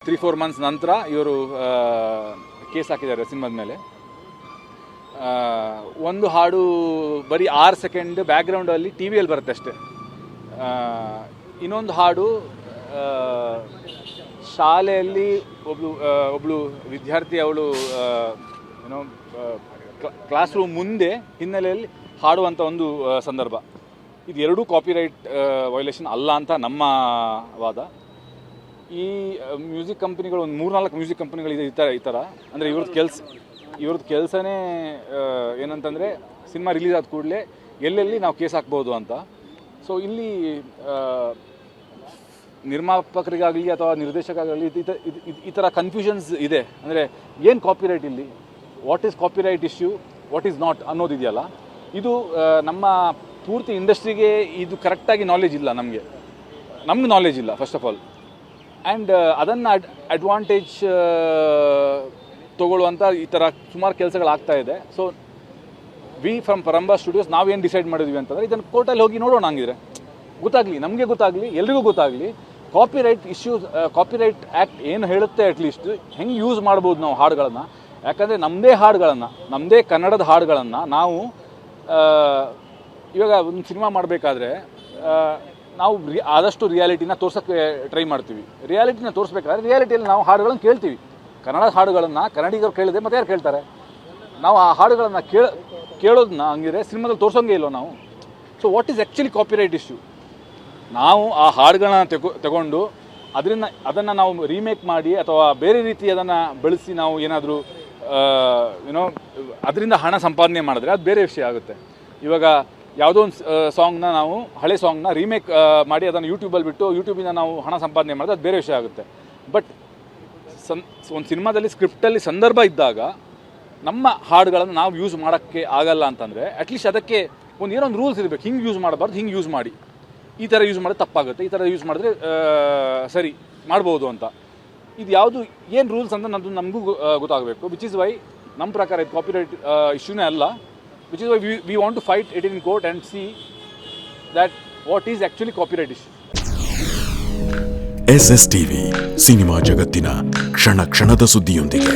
3-4 months ನಂತರ ಇವರು case ಹಾಕಿದ್ದಾರೆ ಸಿನಿಮಾದ ಮೇಲೆ. ಒಂದು ಹಾಡು ಬರೀ 6 ಸೆಕೆಂಡ್ ಬ್ಯಾಕ್ಗ್ರೌಂಡಲ್ಲಿ ಟಿ ವಿಯಲ್ಲಿ ಬರುತ್ತೆ ಅಷ್ಟೆ. ಇನ್ನೊಂದು ಹಾಡು ಶಾಲೆಯಲ್ಲಿ ಒಬ್ಳು ವಿದ್ಯಾರ್ಥಿ ಅವಳು ಏನೋ ಕ್ಲಾಸ್ ರೂಮ್ ಮುಂದೆ ಹಿನ್ನೆಲೆಯಲ್ಲಿ ಹಾಡುವಂಥ ಒಂದು ಸಂದರ್ಭ. ಇದು ಎರಡೂ ಕಾಪಿರೈಟ್ ವೈಲೇಷನ್ ಅಲ್ಲ ಅಂತ ನಮ್ಮ ವಾದ. ಈ ಮ್ಯೂಸಿಕ್ ಕಂಪ್ನಿಗಳು ಒಂದು 3-4 ಮ್ಯೂಸಿಕ್ ಕಂಪ್ನಿಗಳಿದೆ ಈ ಥರ. ಅಂದರೆ ಇವ್ರದ್ದು ಕೆಲಸನೇ ಏನಂತಂದರೆ ಸಿನಿಮಾ ರಿಲೀಸ್ ಆದ ಕೂಡಲೇ ಎಲ್ಲೆಲ್ಲಿ ನಾವು ಕೇಸ್ ಹಾಕ್ಬೋದು ಅಂತ. ಸೊ ಇಲ್ಲಿ ನಿರ್ಮಾಪಕರಿಗಾಗಲಿ ಅಥವಾ ನಿರ್ದೇಶಕರಾಗಲಿ ಈ ಥರ ಕನ್ಫ್ಯೂಷನ್ಸ್ ಇದೆ. ಅಂದರೆ ಏನು ಕಾಪಿರೈಟ್ ಇಲ್ಲಿ, what is copyright issue, what is not ಅನ್ನೋದಿದೆಯಲ್ಲ, ಇದು ನಮ್ಮ ಪೂರ್ತಿ ಇಂಡಸ್ಟ್ರಿಗೆ ಇದು ಕರೆಕ್ಟಾಗಿ ನಾಲೆಜ್ ಇಲ್ಲ. ನಮ್ಗೆ ನಾಲೆಜ್ ಇಲ್ಲ ಫಸ್ಟ್ ಆಫ್ ಆಲ್. ಆ್ಯಂಡ್ ಅದನ್ನು ಅಡ್ವಾಂಟೇಜ್ ತೊಗೊಳ್ಳುವಂಥ ಈ ಥರ ಸುಮಾರು ಕೆಲಸಗಳಾಗ್ತಾ ಇದೆ. So we from Paramvah studios ನಾವೇನು ಡಿಸೈಡ್ ಮಾಡಿದ್ವಿ ಅಂತಂದರೆ ಇದನ್ನು ಕೋರ್ಟಲ್ಲಿ ಹೋಗಿ ನೋಡೋಣ. ಹಂಗಿದ್ರೆ ನಮಗೆ ಗೊತ್ತಾಗಲಿ, ಎಲ್ರಿಗೂ ಗೊತ್ತಾಗಲಿ ಕಾಪಿರೈಟ್ ಇಶ್ಯೂಸ್, ಕಾಪಿರೈಟ್ ಆ್ಯಕ್ಟ್ ಏನು ಹೇಳುತ್ತೆ, ಅಟ್ಲೀಸ್ಟ್ ಹೆಂಗೆ ಯೂಸ್ ಮಾಡ್ಬೋದು ನಾವು ಹಾಡುಗಳನ್ನು. ಯಾಕಂದರೆ ನಮ್ಮದೇ ಕನ್ನಡದ ಹಾಡುಗಳನ್ನು ನಾವು ಇವಾಗ ಒಂದು ಸಿನಿಮಾ ಮಾಡಬೇಕಾದ್ರೆ ನಾವು ಆದಷ್ಟು ರಿಯಾಲಿಟಿನ ತೋರ್ಸೋಕ್ಕೆ ಟ್ರೈ ಮಾಡ್ತೀವಿ. ರಿಯಾಲಿಟಿನ ತೋರಿಸ್ಬೇಕಾದ್ರೆ ರಿಯಾಲಿಟಿಯಲ್ಲಿ ನಾವು ಹಾಡುಗಳನ್ನು ಕೇಳ್ತೀವಿ. ಕನ್ನಡ ಹಾಡುಗಳನ್ನು ಕನ್ನಡಿಗರು ಕೇಳಿದೆ ಮತ್ತೆ ಯಾರು ಕೇಳ್ತಾರೆ? ನಾವು ಆ ಹಾಡುಗಳನ್ನು ಕೇಳೋದನ್ನ ಹಂಗಿದ್ರೆ ಸಿನಿಮಾದಲ್ಲಿ ತೋರ್ಸೋಂಗೇ ಇಲ್ಲೋ ನಾವು. So what is actually copyright issue? ನಾವು ಆ ಹಾಡುಗಳನ್ನ ತಗೊಂಡು ಅದನ್ನು ನಾವು ರೀಮೇಕ್ ಮಾಡಿ ಅಥವಾ ಬೇರೆ ರೀತಿ ಅದನ್ನು ಬಳಸಿ ನಾವು ಏನಾದರೂ ಅದರಿಂದ ಹಣ ಸಂಪಾದನೆ ಮಾಡಿದ್ರೆ ಅದು ಬೇರೆ ವಿಷಯ ಆಗುತ್ತೆ. ಇವಾಗ ಯಾವುದೋ ಒಂದು ಸಾಂಗ್ನ ನಾವು ಹಳೆ ಸಾಂಗ್ನ ರೀಮೇಕ್ ಮಾಡಿ ಅದನ್ನು ಯೂಟ್ಯೂಬಲ್ಲಿ ಬಿಟ್ಟು ಯೂಟ್ಯೂಬಿಂದ ನಾವು ಹಣ ಸಂಪಾದನೆ ಮಾಡಿದ್ರೆ ಅದು ಬೇರೆ ವಿಷಯ ಆಗುತ್ತೆ. ಬಟ್ ಒಂದು ಸಿನಿಮಾದಲ್ಲಿ ಸ್ಕ್ರಿಪ್ಟಲ್ಲಿ ಸಂದರ್ಭ ಇದ್ದಾಗ ನಮ್ಮ ಹಾಡುಗಳನ್ನು ನಾವು ಯೂಸ್ ಮಾಡೋಕ್ಕೆ ಆಗಲ್ಲ ಅಂತಂದರೆ ಅಟ್ಲೀಸ್ಟ್ ಅದಕ್ಕೆ ಏನೊಂದು ರೂಲ್ಸ್ ಇರಬೇಕು. ಹಿಂಗೆ ಯೂಸ್ ಮಾಡಬಾರ್ದು, ಹಿಂಗೆ ಯೂಸ್ ಮಾಡಿ, ಈ ಥರ ಯೂಸ್ ಮಾಡಿದ್ರೆ ತಪ್ಪಾಗುತ್ತೆ, ಈ ಥರ ಯೂಸ್ ಮಾಡಿದ್ರೆ ಸರಿ ಮಾಡ್ಬೋದು ಅಂತ. ಇದು ಯಾವುದು ಏನು ರೂಲ್ಸ್ ಅಂತ ನಮಗೂ ಗೊತ್ತಾಗಬೇಕು. ವಿಚ್ ಇಸ್ ವೈ ನಮ್ಮ ಪ್ರಕಾರ ಇದು ಕಾಪಿರೈಟ್ ಇಶ್ಯೂನೇ ಅಲ್ಲ. Which is why we want to fight it in court and see that what is actually copyright issue. SS TV cinema ಜಗತ್ತಿನ ಕ್ಷಣ ಕ್ಷಣದ ಸುದ್ದಿಯೊಂದಿಗೆ.